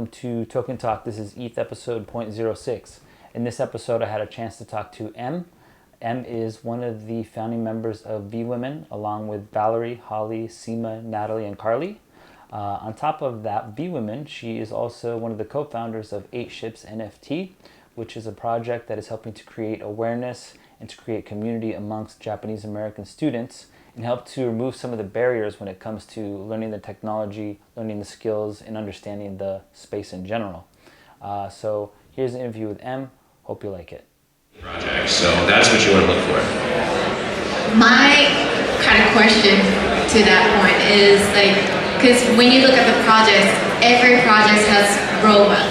welcome to TokenTalk. This is ETH episode 0.06. In this episode, I had a chance to talk to M. M is one of the founding members of V Women, along with Valerie, Holly, Seema, Natalie, and Carly. On top of that, V Women, she is also one of the co-founders of 8 Ships NFT, which is a project that is helping to create awareness and to create community amongst Japanese American students and help to remove some of the barriers when it comes to learning the technology, learning the skills, and understanding the space in general. So here's an interview with M. Hope you like it. Project. So that's what you want to look for. My kind of question to that point is like, because when you look at the projects, every project has roadmap.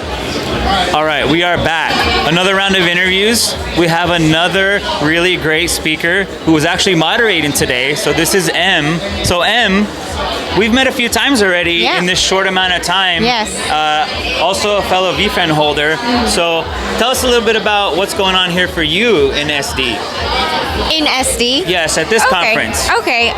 All right, we are back. Another round of interviews. We have another really great speaker who was actually moderating today. So this is M. So M, we've met a few times already in this short amount of time. Yes. Also a fellow VFriend holder. So tell us a little bit about what's going on here for you in SD. In SD? Yes, at this conference. Okay.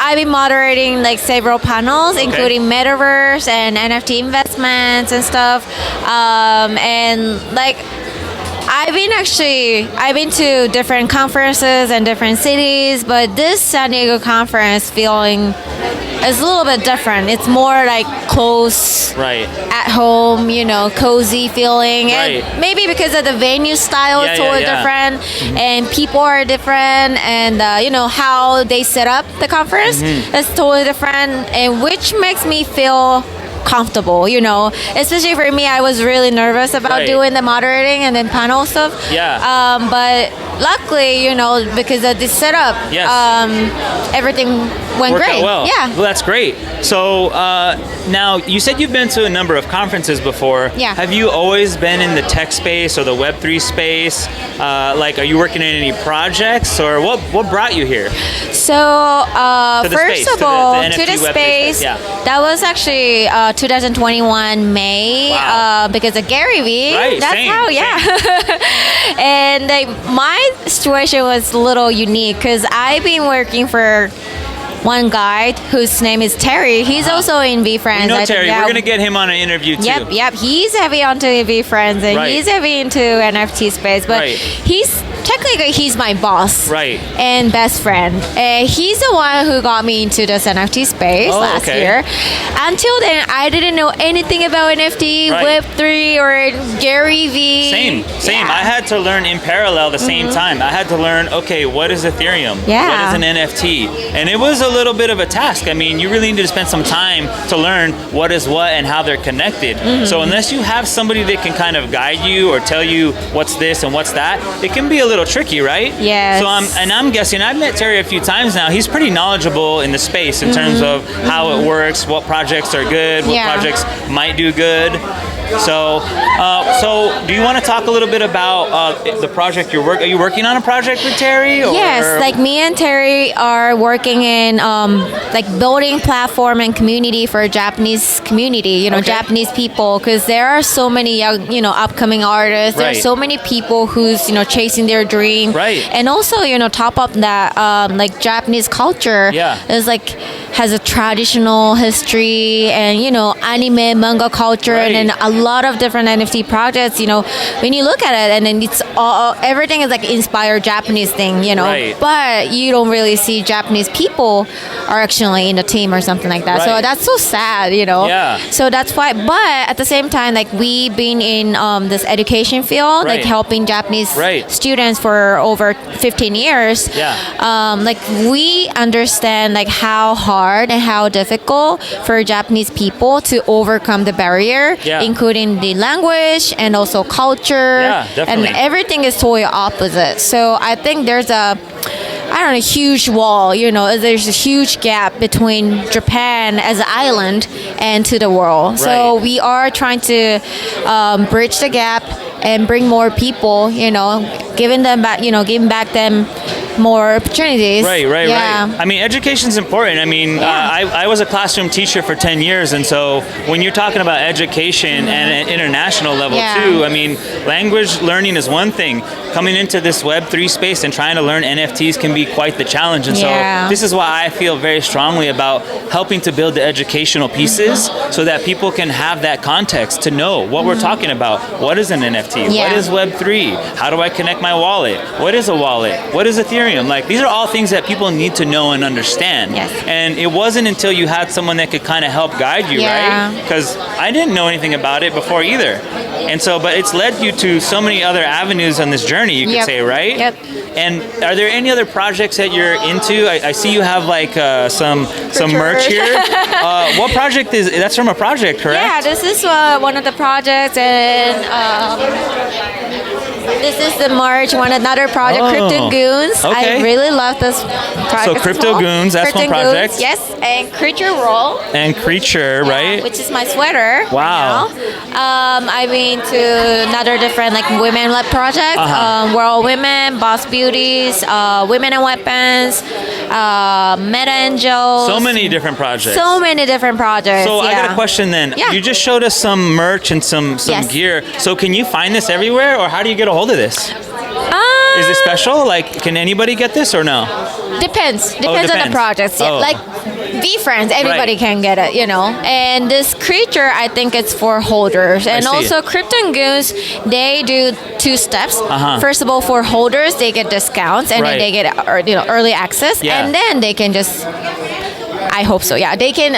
I've been moderating like several panels, including metaverse and NFT investments and stuff. And like, I've been to different conferences and different cities, but this San Diego conference feeling is a little bit different. It's more like close, at home, cozy feeling. Right. And maybe because of the venue style is totally different, and people are different, and how they set up the conference is totally different, and which makes me feel comfortable, especially for me. I was really nervous about doing the moderating and then panel stuff. But luckily, because of this setup, everything went Worked great. Out well. Yeah. Well, that's great. So now you said you've been to a number of conferences before. Yeah. Have you always been in the tech space or the Web3 space? Are you working in any projects, or what brought you here? So first of all, to the space, that was actually 2021 May because of Gary Vee. Right, that's same, how, And my situation was a little unique because I've been working for one guy whose name is Terry. He's also in VFriends. We know Terry. We're going to get him on an interview too. Yep. He's heavy onto VFriends and he's heavy into NFT space. But he's my boss. And best friend. He's the one who got me into this NFT space last year. Until then, I didn't know anything about NFT, Web3, or Gary Vee. Same. I had to learn in parallel the same time. I had to learn, what is Ethereum? What is an NFT? And it was a little bit of a task. I mean, you really need to spend some time to learn what is what and how they're connected. So unless you have somebody that can kind of guide you or tell you what's this and what's that, it can be a little tricky, right? Yes. So I'm guessing, I've met Terry a few times now. He's pretty knowledgeable in the space in terms of how it works, what projects are good, what projects might do good. So do you want to talk a little bit about the project you're working? Are you working on a project with Terry? Or? Yes, like me and Terry are working in building platform and community for Japanese community. Japanese people, because there are so many young, upcoming artists. There are so many people who's chasing their dream. And also top up that Japanese culture is has a traditional history and anime, manga culture, and then a lot of different NFT projects. When you look at it, and then it's all everything is inspired Japanese thing. But you don't really see Japanese people are actually in the team or something like that. So that's so sad. So that's why. But at the same time, we've been in this education field, helping Japanese students for over 15 years. We understand how hard and how difficult for Japanese people to overcome the barrier, including the language and also culture, and everything is totally opposite. So I think there's a huge wall, there's a huge gap between Japan as an island and to the world. So we are trying to bridge the gap and bring more people, giving back them more opportunities. Right. I mean, education's important. I mean, I was a classroom teacher for 10 years, and so when you're talking about education and an international level too, I mean, language learning is one thing, coming into this Web3 space and trying to learn NFTs can be quite the challenge. And Yeah. so this is why I feel very strongly about helping to build the educational pieces so that people can have that context to know what we're talking about. What is an NFT? Yeah. What is Web3? How do I connect my wallet? What is a wallet? What is Ethereum? Like, these are all things that people need to know and understand. Yes. And it wasn't until you had someone that could kind of help guide you, Yeah. right? Because I didn't know anything about it before either. And so, but it's led you to so many other avenues on this journey, you could Yep. say, right? Yep. And are there any other projects that you're into? I see you have like some merch here. What project is that's from a project, correct? Yeah, this is one of the projects, and this is the merch. Another project, Crypto Goons. Okay. I really love this project. So as Crypto well. Goons, that's Crypto one project. Goons, yes, and Creature Roll. And Creature, Yeah, right? which is my sweater. Wow. Right now. I've been to another different like women-led projects. Uh-huh. World Women, Boss Beauties, Women and Weapons, Meta Angels. So many different projects. So many different projects. So I yeah. got a question then. Yeah. You just showed us some merch and some Yes. gear. So can you find this everywhere, or how do you get a hold of this? Is it special? Like, can anybody get this or no? Depends on depends. the projects. Yeah. Oh. Like V-Friends, everybody Right. can get it, you know. And this Creature, I think it's for holders. And see. also Crypto Goons, they do two steps. Uh-huh. First of all, for holders, they get discounts and Right. then they get early access. Yeah. And then they can just, I hope so. Yeah, they can,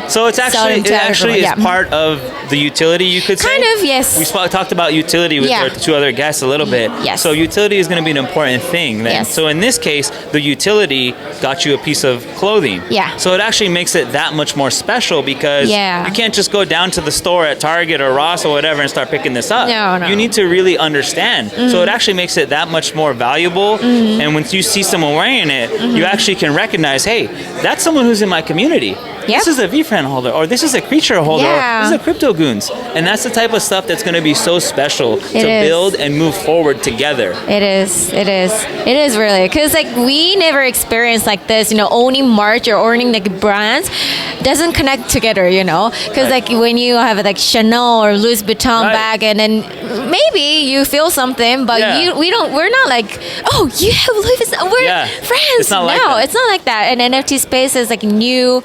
So it's sell actually them to everyone. is Yeah. part of the utility, you could say. Kind of, yes. We talked about utility with Yeah. our two other guests a little bit. Yes. So utility is going to be an important thing then. Yes. So in this case, the utility got you a piece of clothing. Yeah. So it actually makes it that much more special because Yeah. you can't just go down to the store at Target or Ross or whatever and start picking this up. No. You need to really understand. So it actually makes it that much more valuable. And when you see someone wearing it, you actually can recognize, hey, that's someone who's in my community. Yep. This is a V-Friend holder, or this is a Creature holder, or Yeah. this is a Crypto Goons. And that's the type of stuff that's going to be so special to is. build and move forward together. It is really, because like we never experienced like this, owning merch or owning like brands doesn't connect together, because Right. like when you have like Chanel or Louis Vuitton Right. bag, and then maybe you feel something, but Yeah. we're not like, oh, you have Louis Vuitton, we're Yeah. friends. It's not like no, that. it's not like that. And NFT space is like new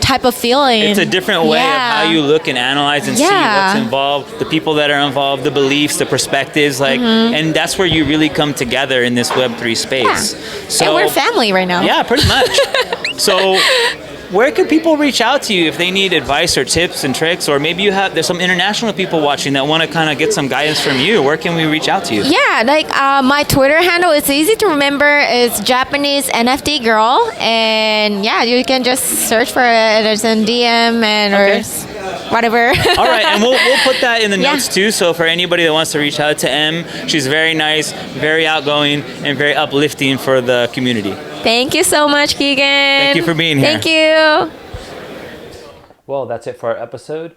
type of feeling. It's a different way of how you look and analyze and see Yeah. what's involved, the people that are involved, the beliefs, the perspectives, and that's where you really come together in this Web3 space. So and we're family right now. Yeah, pretty much. So where could people reach out to you if they need advice or tips and tricks, or maybe there's some international people watching that want to kind of get some guidance from you? Where can we reach out to you? Yeah, like my Twitter handle is easy to remember. It's Japanese NFT girl, and yeah, you can just search for it. There's a DM and Okay. or whatever. All right, and we'll put that in the Yeah. notes too. So for anybody that wants to reach out to Em, she's very nice, very outgoing, and very uplifting for the community. Thank you so much, Keegan. Thank you for being here. Thank you. Well, that's it for our episode.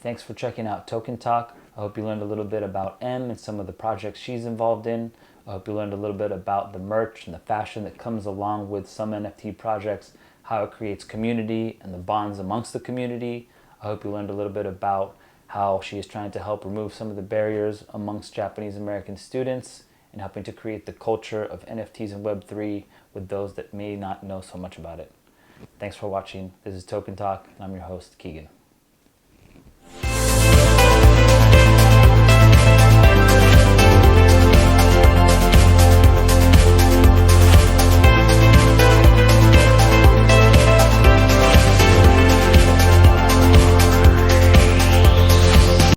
Thanks for checking out TokenTalk. I hope you learned a little bit about Em and some of the projects she's involved in. I hope you learned a little bit about the merch and the fashion that comes along with some NFT projects, how it creates community and the bonds amongst the community. I hope you learned a little bit about how she is trying to help remove some of the barriers amongst Japanese American students and helping to create the culture of NFTs and Web3 with those that may not know so much about it. Thanks for watching. This is TokenTalk, and I'm your host, Keegan.